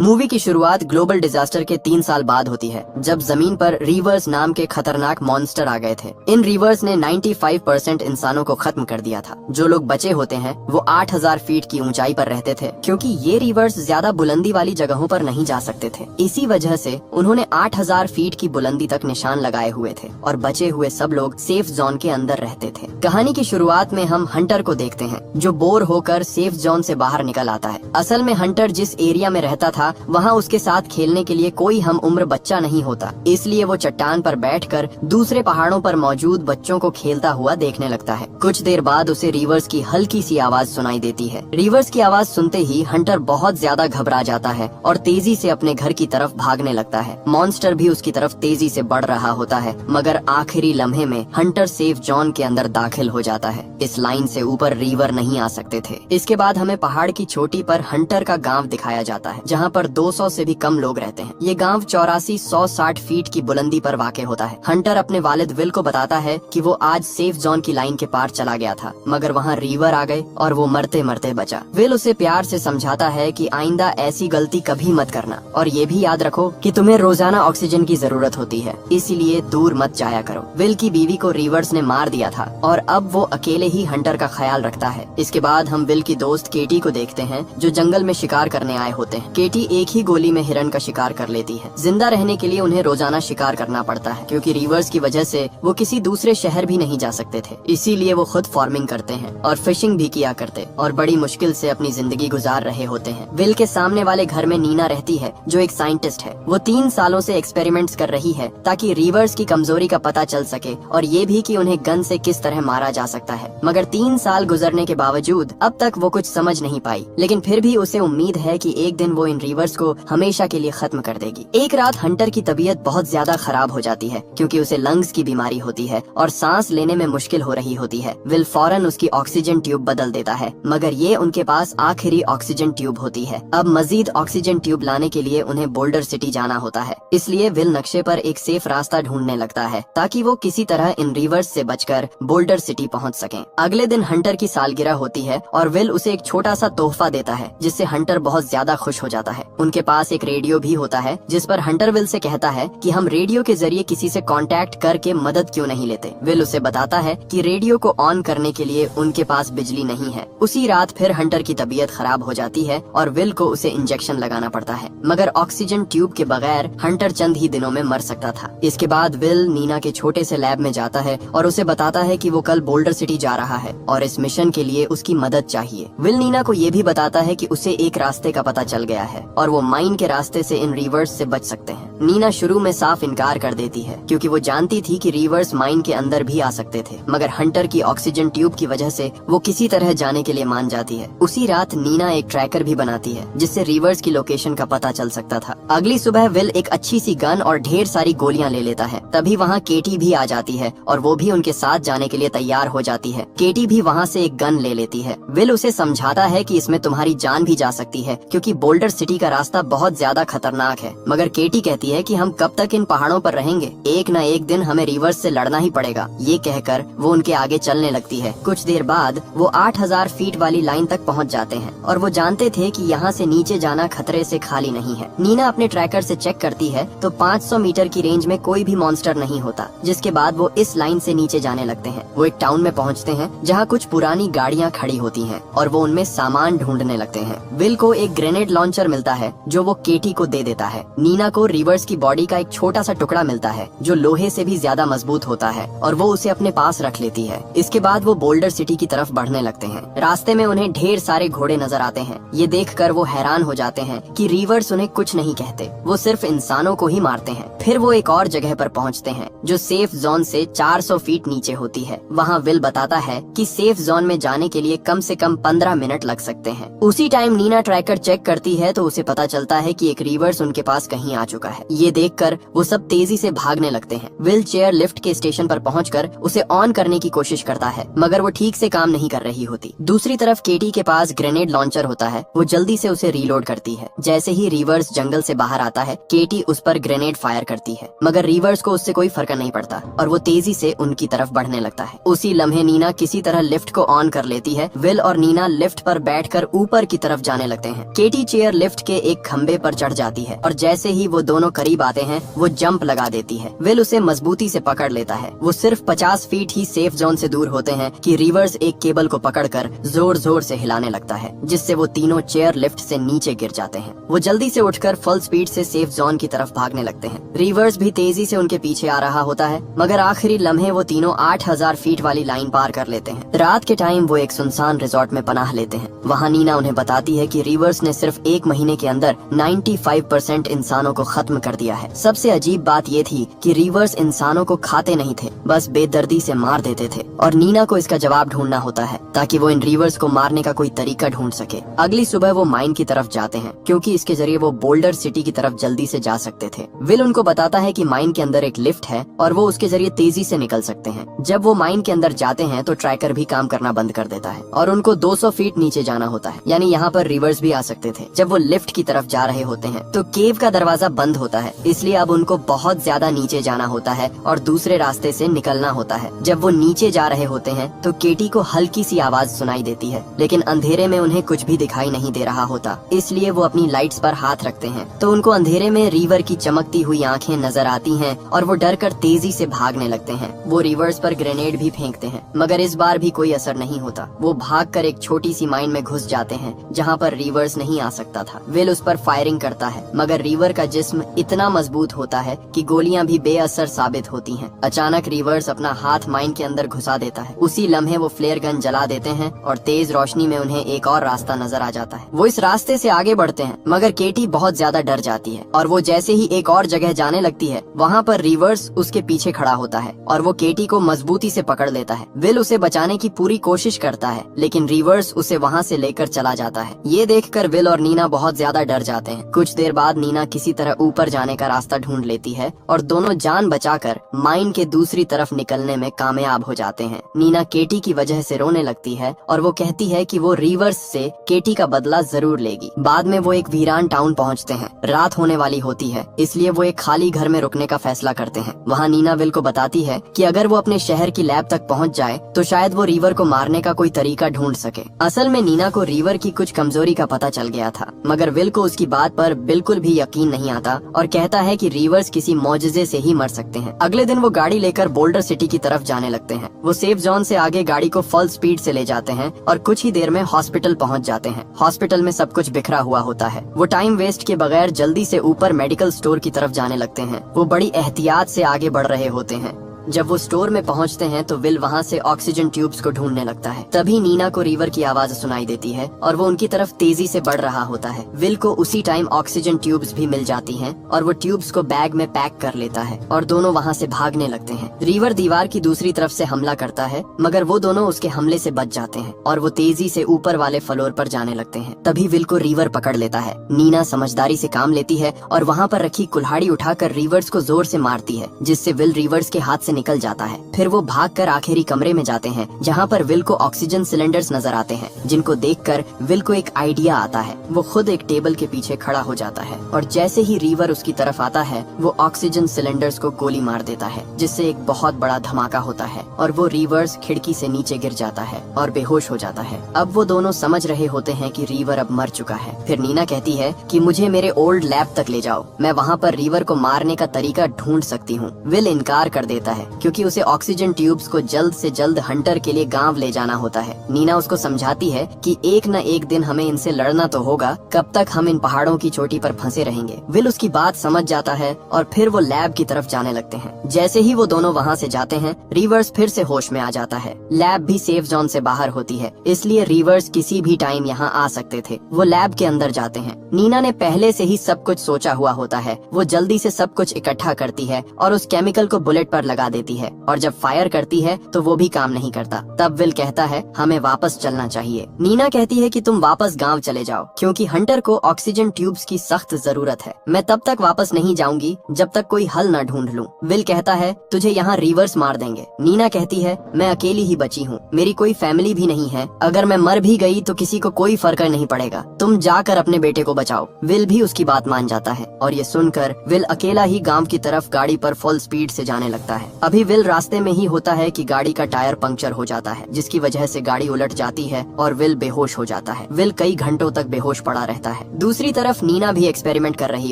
Movie की शुरुआत global disaster के 3 साल बाद होती है, जब जमीन पर रीवर्स नाम के खतरनाक मॉन्स्टर आ गए थे। इन रीवर्स ने 95% इंसानों को खत्म कर दिया था। जो लोग बचे होते हैं वो 8000 फीट की ऊंचाई पर रहते थे, क्योंकि ये रीवर्स ज्यादा बुलंदी वाली जगहों पर नहीं जा सकते थे। इसी वजह से उन्होंने 8000 फीट की बुलंदी तक निशान लगाए हुए थे और बचे हुए सब लोग सेफ जोन के अंदर रहते थे। कहानी की शुरुआत में हम हंटर को देखते हैं, जो बोर होकर सेफ जोन से बाहर निकल आता है। असल में हंटर जिस एरिया में रहता था वहाँ उसके साथ खेलने के लिए कोई हम उम्र बच्चा नहीं होता, इसलिए वो चट्टान पर बैठकर दूसरे पहाड़ों पर मौजूद बच्चों को खेलता हुआ देखने लगता है। कुछ देर बाद उसे रीवर्स की हल्की सी आवाज सुनाई देती है। रीवर्स की आवाज सुनते ही हंटर बहुत ज्यादा घबरा जाता है और तेजी से अपने घर की तरफ भागने लगता है। मॉन्स्टर भी उसकी तरफ तेजी से बढ़ रहा होता है, मगर आखिरी लम्हे में हंटर सेफ जोन के अंदर दाखिल हो जाता है। इस लाइन से ऊपर रीवर नहीं आ सकते थे। इसके बाद हमें पहाड़ की चोटी पर हंटर का गांव दिखाया जाता है, जहाँ पर 200 से भी कम लोग रहते हैं। ये गांव 84-160 फीट की बुलंदी पर वाक़ होता है। हंटर अपने वालिद विल को बताता है कि वो आज सेफ जोन की लाइन के पार चला गया था, मगर वहाँ रीवर आ गए और वो मरते मरते बचा। विल उसे प्यार से समझाता है कि आइंदा ऐसी गलती कभी मत करना और ये भी याद रखो कि तुम्हें रोजाना ऑक्सीजन की जरूरत होती है, इसीलिए दूर मत जाया करो। विल की बीवी को रीवर्स ने मार दिया था और अब वो अकेले ही हंटर का ख्याल रखता है। इसके बाद हम विल की दोस्त केटी को देखते हैं, जो जंगल में शिकार करने आए होते हैं। केटी एक ही गोली में हिरन का शिकार कर लेती है। जिंदा रहने के लिए उन्हें रोजाना शिकार करना पड़ता है, क्योंकि रीवर्स की वजह से वो किसी दूसरे शहर भी नहीं जा सकते थे। इसीलिए वो खुद फार्मिंग करते हैं और फिशिंग भी किया करते और बड़ी मुश्किल से अपनी जिंदगी गुजार रहे होते हैं। विल के सामने वाले घर में नीना रहती है, जो एक साइंटिस्ट है। वो 3 सालों से एक्सपेरिमेंट्स कर रही है ताकि रीवर्स की कमजोरी का पता चल सके और ये भी कि उन्हें गन से किस तरह मारा जा सकता है। मगर 3 साल गुजरने के बावजूद अब तक वो कुछ समझ नहीं पाई, लेकिन फिर भी उसे उम्मीद है कि एक दिन वो इन रीवर्स को हमेशा के लिए खत्म कर देगी। एक रात हंटर की तबीयत बहुत ज्यादा खराब हो जाती है, क्योंकि उसे लंग्स की बीमारी होती है और सांस लेने में मुश्किल हो रही होती है। विल फौरन उसकी ऑक्सीजन ट्यूब बदल देता है, मगर ये उनके पास आखिरी ऑक्सीजन ट्यूब होती है। अब मजीद ऑक्सीजन ट्यूब लाने के लिए उन्हें बोल्डर सिटी जाना होता है, इसलिए विल नक्शे पर एक सेफ रास्ता ढूंढने लगता है ताकि वो किसी तरह इन रिवर्स से बचकर बोल्डर सिटी पहुंच सकें। अगले दिन हंटर की सालगिरह होती है और विल उसे एक छोटा सा तोहफा देता है, जिससे हंटर बहुत ज्यादा खुश हो जाता है। उनके पास एक रेडियो भी होता है, जिस पर हंटर विल से कहता है कि हम रेडियो के जरिए किसी से कांटेक्ट करके मदद क्यों नहीं लेते। विल उसे बताता है कि रेडियो को ऑन करने के लिए उनके पास बिजली नहीं है। उसी रात फिर हंटर की तबीयत खराब हो जाती है और विल को उसे इंजेक्शन लगाना पड़ता है, मगर ऑक्सीजन ट्यूब के बगैर हंटर चंद ही दिनों में मर सकता था। इसके बाद विल नीना के छोटे से लैब में जाता है और उसे बताता है कि वो कल बोल्डर सिटी जा रहा है और इस मिशन के लिए उसकी मदद चाहिए। विल नीना को ये भी बताता है कि उसे एक रास्ते का पता चल गया है और वो माइन के रास्ते से इन रिवर्स से बच सकते हैं। नीना शुरू में साफ इनकार कर देती है, क्योंकि वो जानती थी कि रिवर्स माइन के अंदर भी आ सकते थे, मगर हंटर की ऑक्सीजन ट्यूब की वजह से वो किसी तरह जाने के लिए मान जाती है। उसी रात नीना एक ट्रैकर भी बनाती है, जिससे रिवर्स की लोकेशन का पता चल सकता था। अगली सुबह विल एक अच्छी सी गन और ढेर सारी गोलियां ले लेता है। तभी वहाँ केटी भी आ जाती है और वो भी उनके साथ जाने के लिए तैयार हो जाती है। केटी भी वहाँ से एक गन ले लेती है। विल उसे समझाता है कि इसमें तुम्हारी जान भी जा सकती है, क्योंकि बोल्डर सिटी का रास्ता बहुत ज्यादा खतरनाक है। मगर केटी कहती है कि हम कब तक इन पहाड़ों पर रहेंगे, एक न एक दिन हमें रिवर्स से लड़ना ही पड़ेगा। ये कहकर वो उनके आगे चलने लगती है। कुछ देर बाद वो 8000 फीट वाली लाइन तक पहुंच जाते हैं और वो जानते थे कि यहाँ से नीचे जाना खतरे से खाली नहीं है। नीना अपने ट्रैकर से चेक करती है तो 500 मीटर की रेंज में कोई भी मॉन्स्टर नहीं होता, जिसके बाद वो इस लाइन से नीचे जाने लगते हैं। वो एक टाउन में पहुँचते हैं, जहाँ कुछ पुरानी गाड़ियाँ खड़ी होती हैं और वो उनमें सामान ढूंढने लगते हैं। विल को एक ग्रेनेड लॉन्चर मिलता है, जो वो केटी को दे देता है। नीना को रिवर्स की बॉडी का एक छोटा सा टुकड़ा मिलता है, जो लोहे से भी ज्यादा मजबूत होता है, और वो उसे अपने पास रख लेती है। इसके बाद वो बोल्डर सिटी की तरफ बढ़ने लगते हैं। रास्ते में उन्हें ढेर सारे घोड़े नजर आते हैं। ये देखकर वो हैरान हो जाते हैं कि रिवर्स उन्हें कुछ नहीं कहते, वो सिर्फ इंसानों को ही मारते हैं। फिर वो एक और जगह पर पहुंचते हैं, जो सेफ जोन से 400 फीट नीचे होती है। वहाँ विल बताता है कि सेफ जोन में जाने के लिए कम से कम 15 मिनट लग सकते हैं। उसी टाइम नीना ट्रैकर चेक करती है तो उसे पता चलता है कि एक रिवर्स उनके पास कहीं आ चुका है। ये देखकर वो सब तेजी से भागने लगते हैं। विल चेयर लिफ्ट के स्टेशन पर पहुंचकर उसे ऑन करने की कोशिश करता है, मगर वो ठीक से काम नहीं कर रही होती। दूसरी तरफ केटी के पास ग्रेनेड लॉन्चर होता है। वो जल्दी से उसे रीलोड करती है। जैसे ही रिवर्स जंगल से बाहर आता है, केटी उस पर ग्रेनेड फायर करती है, मगर रिवर्स को उससे कोई फर्क नहीं पड़ता और वो तेजी से उनकी तरफ बढ़ने लगता है। उसी लम्हे नीना किसी तरह लिफ्ट को ऑन कर लेती है। विल और नीना लिफ्ट पर बैठकर ऊपर की तरफ जाने लगते हैं। केटी चेयर लिफ्ट के एक खंबे पर चढ़ जाती है और जैसे ही वो दोनों करीब आते हैं वो जंप लगा देती है। विल उसे मजबूती से पकड़ लेता है। वो सिर्फ 50 फीट ही सेफ जोन से दूर होते हैं कि रिवर्स एक केबल को पकड़कर जोर जोर से हिलाने लगता है, जिससे वो तीनों चेयर लिफ्ट से नीचे गिर जाते हैं। वो जल्दी से उठकर फुल स्पीड से सेफ जोन की तरफ भागने लगते हैं। रिवर्स भी तेजी से उनके पीछे आ रहा होता है, मगर आखिरी लम्हे वो तीनों 8000 फीट वाली लाइन पार कर लेते हैं। रात के टाइम वो एक सुनसान रिजॉर्ट में पनाह लेते हैं। वहाँ नीना उन्हें बताती है कि रिवर्स ने सिर्फ 1 महीने के अंदर 95% इंसानों को खत्म कर दिया है। सबसे अजीब बात ये थी कि रिवर्स इंसानों को खाते नहीं थे, बस बेदर्दी से मार देते थे और नीना को इसका जवाब ढूंढना होता है ताकि वो इन रिवर्स को मारने का कोई तरीका ढूंढ सके। अगली सुबह वो माइन की तरफ जाते हैं क्योंकि इसके जरिए वो बोल्डर सिटी की तरफ जल्दी से जा सकते थे। विल उनको बताता है कि माइन के अंदर एक लिफ्ट है और वो उसके जरिए तेजी से निकल सकते हैं। जब वो माइन के अंदर जाते हैं तो ट्रैकर भी काम करना बंद कर देता है और उनको 200 फीट नीचे जाना होता है, यानी यहाँ पर रिवर्स भी आ सकते थे। जब वो लिफ्ट की तरफ जा रहे होते हैं तो केव का दरवाजा बंद होता है, इसलिए अब उनको बहुत ज्यादा नीचे जाना होता है और दूसरे रास्ते से निकलना होता है। जब वो नीचे जा रहे होते हैं तो केटी को हल्की सी आवाज सुनाई देती है, लेकिन अंधेरे में उन्हें कुछ भी दिखाई नहीं दे रहा होता, इसलिए वो अपनी लाइट्स पर हाथ रखते हैं तो उनको अंधेरे में रिवर की चमकती हुई आंखें नजर आती हैं और वो डर कर तेजी से भागने लगते हैं। वो रिवर्स पर ग्रेनेड भी फेंकते हैं, मगर इस बार भी कोई असर नहीं होता। वो भागकर एक छोटी सी माइन में घुस जाते हैं जहाँ पर रिवर्स नहीं आ सकता था। विल उस पर फायरिंग करता है, मगर रिवर का जिस्म इतना मजबूत होता है कि गोलियां भी बेअसर साबित होती हैं। अचानक रिवर्स अपना हाथ माइन के अंदर घुसा देता है। उसी लम्हे वो फ्लेयर गन जला देते हैं और तेज रोशनी में उन्हें एक और रास्ता नजर आ जाता है। वो इस रास्ते से आगे बढ़ते हैं, मगर केटी बहुत ज्यादा डर जाती है और वो जैसे ही एक और जगह जाने लगती है वहाँ पर रिवर्स उसके पीछे खड़ा होता है और वो केटी को मजबूती से पकड़ लेता है। विल उसे बचाने की पूरी कोशिश करता है, लेकिन रिवर्स उसे वहाँ से लेकर चला जाता है। ये देखकर विल और नीना बहुत ज्यादा डर जाते हैं। कुछ देर बाद नीना किसी तरह ऊपर जाने का रास्ता ढूंढ लेती है और दोनों जान बचाकर माइन के दूसरी तरफ निकलने में कामयाब हो जाते हैं। नीना केटी की वजह से रोने लगती है और वो कहती है कि वो रिवर्स से केटी का बदला जरूर लेगी। बाद में वो एक वीरान टाउन पहुंचते हैं। रात होने वाली होती है, इसलिए वो एक खाली घर में रुकने का फैसला करते हैं। वहाँ नीना विल को बताती है कि अगर वो अपने शहर की लैब तक पहुँच जाए तो शायद वो रिवर को मारने का कोई तरीका ढूंढ सके। असल में नीना को रिवर की कुछ कमजोरी का पता चल गया था, मगर विल को उसकी बात पर बिल्कुल भी यकीन नहीं आता और कहता है कि रिवर्स किसी मौजजे से ही मर सकते हैं। अगले दिन वो गाड़ी लेकर बोल्डर सिटी की तरफ जाने लगते हैं। वो सेफ जोन से आगे गाड़ी को फुल स्पीड से ले जाते हैं और कुछ ही देर में हॉस्पिटल पहुंच जाते हैं। हॉस्पिटल में सब कुछ बिखरा हुआ होता है। वो टाइम वेस्ट के बगैर जल्दी से ऊपर मेडिकल स्टोर की तरफ जाने लगते हैं। वो बड़ी एहतियात से आगे बढ़ रहे होते हैं। जब वो स्टोर में पहुंचते हैं तो विल वहां से ऑक्सीजन ट्यूब्स को ढूंढने लगता है। तभी नीना को रिवर की आवाज सुनाई देती है और वो उनकी तरफ तेजी से बढ़ रहा होता है। विल को उसी टाइम ऑक्सीजन ट्यूब्स भी मिल जाती हैं और वो ट्यूब्स को बैग में पैक कर लेता है और दोनों वहां से भागने लगते हैं। रिवर दीवार की दूसरी तरफ से हमला करता है, मगर वो दोनों उसके हमले से बच जाते हैं और वो तेजी से ऊपर वाले फ्लोर पर जाने लगते हैं। तभी विल को रिवर पकड़ लेता है। नीना समझदारी से काम लेती है और वहाँ पर रखी कुल्हाड़ी उठाकर रिवर्स को जोर से मारती है, जिससे विल रिवर्स के हाथ से निकल जाता है। फिर वो भागकर आखिरी कमरे में जाते हैं जहाँ पर विल को ऑक्सीजन सिलेंडर्स नजर आते हैं, जिनको देखकर विल को एक आइडिया आता है। वो खुद एक टेबल के पीछे खड़ा हो जाता है और जैसे ही रिवर उसकी तरफ आता है वो ऑक्सीजन सिलेंडर्स को गोली मार देता है, जिससे एक बहुत बड़ा धमाका होता है और वो रिवर्स खिड़की से नीचे गिर जाता है और बेहोश हो जाता है। अब वो दोनों समझ रहे होते हैं कि रिवर अब मर चुका है। फिर नीना कहती है कि मुझे मेरे ओल्ड लैब तक ले जाओ, मैं वहाँ पर रिवर को मारने का तरीका ढूंढ सकती हूँ। विल इनकार कर देता है क्योंकि उसे ऑक्सीजन ट्यूब्स को जल्द से जल्द हंटर के लिए गांव ले जाना होता है। नीना उसको समझाती है कि एक न एक दिन हमें इनसे लड़ना तो होगा, कब तक हम इन पहाड़ों की चोटी पर फंसे रहेंगे। विल उसकी बात समझ जाता है और फिर वो लैब की तरफ जाने लगते हैं। जैसे ही वो दोनों वहाँ से जाते हैं रिवर्स फिर से होश में आ जाता है। लैब भी सेफ जोन से बाहर होती है, इसलिए रिवर्स किसी भी टाइम यहाँ आ सकते थे। वो लैब के अंदर जाते हैं। नीना ने पहले से ही सब कुछ सोचा हुआ होता है। वो जल्दी से सब कुछ इकट्ठा करती है और उस केमिकल को बुलेट पर लगा देती है और जब फायर करती है तो वो भी काम नहीं करता। तब विल कहता है हमें वापस चलना चाहिए। नीना कहती है कि तुम वापस गांव चले जाओ क्योंकि हंटर को ऑक्सीजन ट्यूब्स की सख्त जरूरत है। मैं तब तक वापस नहीं जाऊंगी जब तक कोई हल न ढूंढ लूं। विल कहता है तुझे यहाँ रिवर्स मार देंगे। नीना कहती है मैं अकेली ही बची हूँ, मेरी कोई फैमिली भी नहीं है, अगर मैं मर भी गई तो किसी को कोई फर्क नहीं पड़ेगा, तुम जाकर अपने बेटे को बचाओ। विल भी उसकी बात मान जाता है और ये सुनकर विल अकेला ही गांव की तरफ गाड़ी पर फुल स्पीड से जाने लगता है। अभी विल रास्ते में ही होता है कि गाड़ी का टायर पंक्चर हो जाता है, जिसकी वजह से गाड़ी उलट जाती है और विल बेहोश हो जाता है। विल कई घंटों तक बेहोश पड़ा रहता है। दूसरी तरफ नीना भी एक्सपेरिमेंट कर रही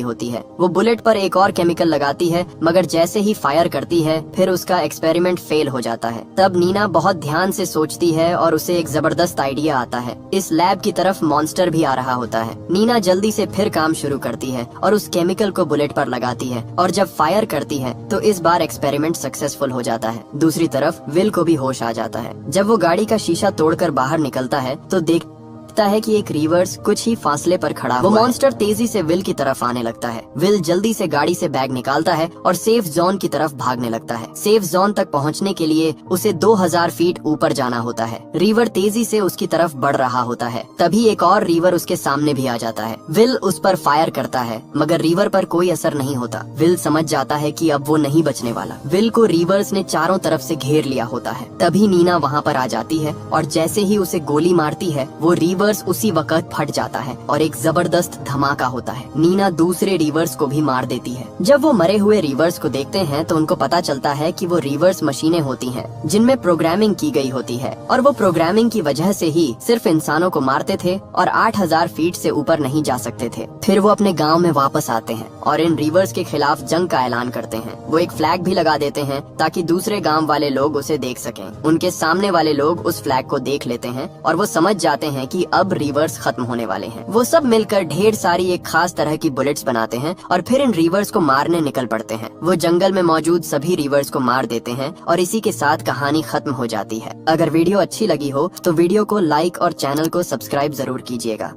होती है। वो बुलेट पर एक और केमिकल लगाती है, मगर जैसे ही फायर करती है फिर उसका एक्सपेरिमेंट फेल हो जाता है। तब नीना बहुत ध्यान से सोचती है और उसे एक जबरदस्त आइडिया आता है। इस लैब की तरफ मॉन्स्टर भी आ रहा होता है। नीना जल्दी से फिर काम शुरू करती है और उस केमिकल को बुलेट पर लगाती है और जब फायर करती है तो इस बार एक्सपेरिमेंट सक्सेसफुल हो जाता है। दूसरी तरफ विल को भी होश आ जाता है। जब वो गाड़ी का शीशा तोड़कर बाहर निकलता है तो देखता है कि एक रिवर्स कुछ ही फासले पर खड़ा वो मॉन्स्टर तेजी से विल की तरफ आने लगता है। विल जल्दी से गाड़ी से बैग निकालता है और सेफ जोन की तरफ भागने लगता है। सेफ जोन तक पहुंचने के लिए उसे 2000 फीट ऊपर जाना होता है। रिवर तेजी से उसकी तरफ बढ़ रहा होता है। तभी एक और रिवर उसके सामने भी आ जाता है। विल उस पर फायर करता है, मगर रिवर पर कोई असर नहीं होता। विल समझ जाता है कि अब वो नहीं बचने वाला। विल को रिवर्स ने चारों तरफ से घेर लिया होता है। तभी नीना वहाँ पर आ जाती है और जैसे ही उसे गोली मारती है वो रिवर्स उसी वक्त फट जाता है और एक जबरदस्त धमाका होता है। नीना दूसरे रिवर्स को भी मार देती है। जब वो मरे हुए रिवर्स को देखते हैं तो उनको पता चलता है कि वो रिवर्स मशीनें होती हैं, जिनमें प्रोग्रामिंग की गई होती है और वो प्रोग्रामिंग की वजह से ही सिर्फ इंसानों को मारते थे और 8000 फीट से ऊपर नहीं जा सकते थे। फिर वो अपने गाँव में वापस आते हैं और इन रिवर्स के खिलाफ जंग का ऐलान करते हैं। वो एक फ्लैग भी लगा देते हैं ताकि दूसरे गाँव वाले लोग उसे देख सकें। उनके सामने वाले लोग उस फ्लैग को देख लेते हैं और वो समझ जाते हैं कि अब रिवर्स खत्म होने वाले हैं। वो सब मिलकर ढेर सारी एक खास तरह की बुलेट्स बनाते हैं और फिर इन रिवर्स को मारने निकल पड़ते हैं। वो जंगल में मौजूद सभी रिवर्स को मार देते हैं और इसी के साथ कहानी खत्म हो जाती है। अगर वीडियो अच्छी लगी हो तो वीडियो को लाइक और चैनल को सब्सक्राइब जरूर कीजिएगा।